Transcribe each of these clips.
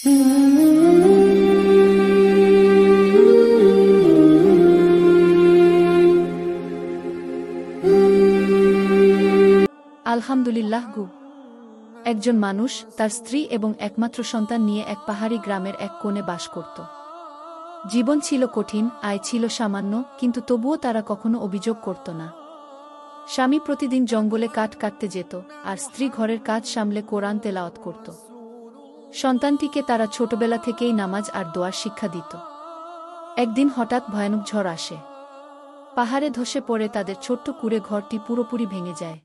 আলহামদুলিল্লাহ গু। একজন মানুষ তার স্ত্রী এবং একমাত্র সন্তান নিয়ে এক পাহাড়ি গ্রামের এক কোণে বাস করত। জীবন ছিল কঠিন, আয় ছিল সামান্য, কিন্তু তবুও তারা কখনো অভিযোগ করত না। স্বামী প্রতিদিন জঙ্গলে কাঠ কাটতে যেত, আর স্ত্রী ঘরের কাজ সামলে কোরআন তেলাওয়াত করত। সন্তানটিকে তারা ছোটবেলা থেকেই নামাজ আর দোয়ার শিক্ষা দিত। একদিন হঠাৎ ভয়ানক ঝড় আসে। পাহাড়ে ধসে পড়ে তাদের ছোট্ট কুঁড়ে ঘরটি পুরোপুরি ভেঙে যায়।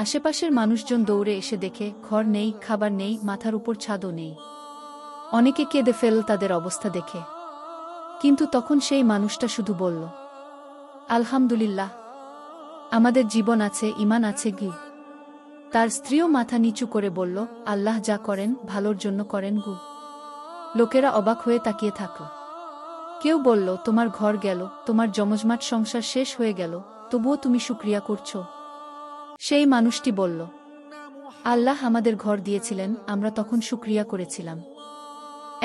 আশেপাশের মানুষজন দৌড়ে এসে দেখে ঘর নেই, খাবার নেই, মাথার উপর ছাদও নেই। অনেকে কেঁদে ফেলল তাদের অবস্থা দেখে। কিন্তু তখন সেই মানুষটা শুধু বলল, আলহামদুলিল্লাহ, আমাদের জীবন আছে, ঈমান আছে গি। তার স্ত্রীও মাথা নিচু করে বলল, আল্লাহ যা করেন ভালোর জন্য করেন গু। লোকেরা অবাক হয়ে তাকিয়ে থাকল। কেউ বলল, তোমার ঘর গেল, তোমার জমজমাট সংসার শেষ হয়ে গেল, তবুও তুমি শুকরিয়া করছো। সেই মানুষটি বলল, আল্লাহ আমাদের ঘর দিয়েছিলেন, আমরা তখন শুকরিয়া করেছিলাম।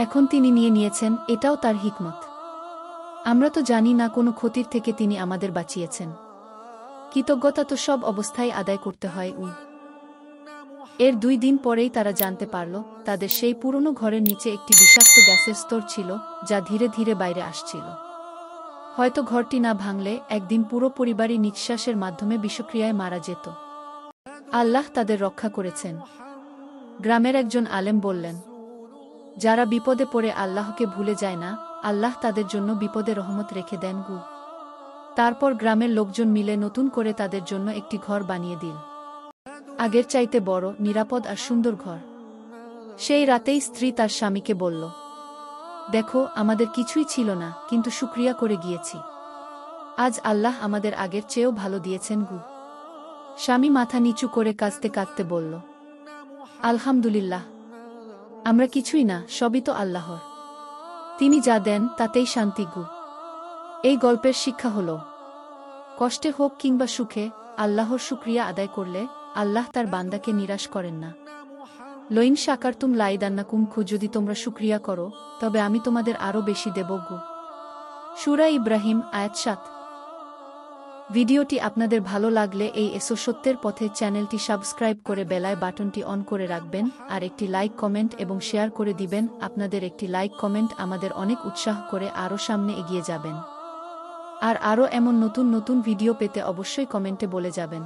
এখন তিনি নিয়ে নিয়েছেন, এটাও তার হিকমত। আমরা তো জানি না কোনো ক্ষতির থেকে তিনি আমাদের বাঁচিয়েছেন। কৃতজ্ঞতা তো সব অবস্থায় আদায় করতে হয়। এর 2 দিন পরেই তারা জানতে পারল, তাদের সেই পুরনো ঘরের নিচে একটি বিষাক্ত গ্যাসের স্তর ছিল, যা ধীরে ধীরে বাইরে আসছিল। হয়তো ঘরটি না ভাঙলে একদিন পুরো পরিবারই নিঃশ্বাসের মাধ্যমে বিষক্রিয়ায় মারা যেত। আল্লাহ তাদের রক্ষা করেছেন। গ্রামের একজন আলেম বললেন, যারা বিপদে পড়ে আল্লাহকে ভুলে যায় না, আল্লাহ তাদের জন্য বিপদে রহমত রেখে দেন গু। তারপর গ্রামের লোকজন মিলে নতুন করে তাদের জন্য একটি ঘর বানিয়ে দিল। আগের চাইতে বড়, নিরাপদ আর সুন্দর ঘর। সেই রাতেই স্ত্রী তার স্বামীকে বলল, দেখো, আমাদের কিছুই ছিল না, কিন্তু শুকরিয়া করে গিয়েছি। আজ আল্লাহ আমাদের আগের চেয়েও ভালো দিয়েছেন গু। স্বামী মাথা নিচু করে কাঁদতে কাঁদতে বলল, আলহামদুলিল্লাহ, আমরা কিছুই না, সবই তো আল্লাহর। তিনি যা দেন তাতেই শান্তি গু। এই গল্পের শিক্ষা হল, কষ্টে হোক কিংবা সুখে, আল্লাহর শুকরিয়া আদায় করলে আল্লাহ তার বান্দাকে নিরাশ করেন না। লইন শাকারতুম লাইদান্নাকুম, যদি তোমরা শুকরিয়া করো, তবে আমি তোমাদের আরও বেশি দেব গু। সূরা ইব্রাহিম আয়াত 7। ভিডিওটি আপনাদের ভালো লাগলে এই এসো সত্যের পথে চ্যানেলটি সাবস্ক্রাইব করে বেলায় বাটনটি অন করে রাখবেন, আর একটি লাইক, কমেন্ট এবং শেয়ার করে দিবেন। আপনাদের একটি লাইক, কমেন্ট আমাদের অনেক উৎসাহ করে আরও সামনে এগিয়ে যাবেন। আর আরও এমন নতুন নতুন ভিডিও পেতে অবশ্যই কমেন্টে বলে যাবেন।